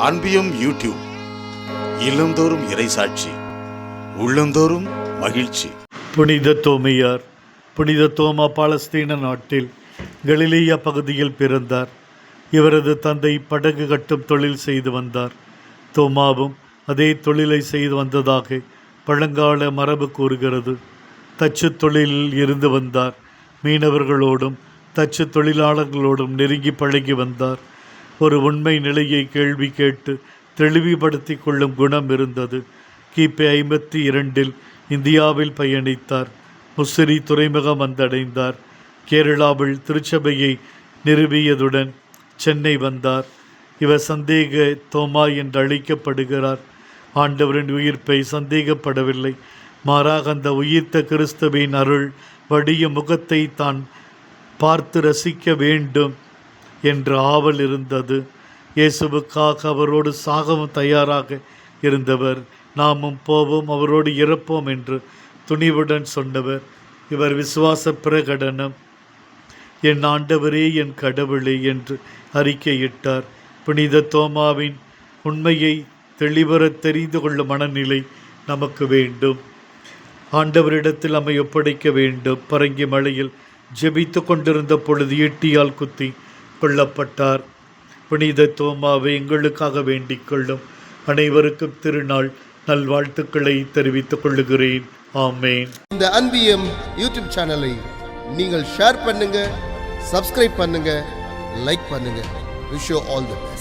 அன்பியம் YouTube இல்லந்தோறும் இறைசாட்சி, உள்ளந்தோறும் மகிழ்ச்சி. புனித தோமையார். புனித தோமா பாலஸ்தீன நாட்டில் கலிலேயா பகுதியில் பிறந்தார். இவரது தந்தை படகு கட்டும் தொழில் செய்து வந்தார். தோமாவும் அதே தொழிலை செய்து வந்ததாக பழங்கால மரபு கூறுகிறது. தச்சு தொழிலில் இருந்து வந்தார். மீனவர்களோடும் தச்சு தொழிலாளர்களோடும் நெருங்கி பழகி வந்தார். ஒரு உண்மை நிலையை கேள்வி கேட்டு தெளிவுபடுத்தி கொள்ளும் குணம் இருந்தது. கிபி 52 இந்தியாவில் பயணித்தார். முசிறி துறைமுகம் வந்தடைந்தார். கேரளாவில் திருச்சபையை நிறுவியதுடன் சென்னை வந்தார். இவர் சந்தேக தோமா என்று அழைக்கப்படுகிறார். ஆண்டவரின் உயிர்ப்பை சந்தேகப்படவில்லை. மாறாக அந்த உயிர்த்த கிறிஸ்துவின் அருள் வடிய முகத்தை தான் பார்த்து ரசிக்க வேண்டும் என்ற ஆவல் இருந்தது. இயேசுவுக்காக அவரோடு சாகவும் தயாராக இருந்தவர். நாமும் போவோம், அவரோடு இறப்போம் என்று துணிவுடன் சொன்னவர். இவர் விசுவாச பிரகடனம், என் ஆண்டவரே என் கடவுளே என்று அறிக்கையிட்டார். புனித தோமாவின் உண்மையை தெளிவர தெரிந்து கொள்ளும் மனநிலை நமக்கு வேண்டும். ஆண்டவரிடத்தில் நம்மை ஒப்படைக்க வேண்டும். பரங்கி மலையில் ஜெபித்து கொண்டிருந்த பொழுது ஈட்டியால் குத்தி கொல்லப்பட்டார். புனித தோமாவை எங்களுக்காக வேண்டிக் கொள்ளும். அனைவருக்கும் திருநாள் நல்வாழ்த்துக்களை தெரிவித்துக் கொள்ளுகிறேன். ஆமேன். இந்த அன்பியம் யூடியூப் சேனலை நீங்கள் ஷேர் பண்ணுங்க, சப்ஸ்கிரைப் பண்ணுங்க, லைக் பண்ணுங்க. Wish you all the best.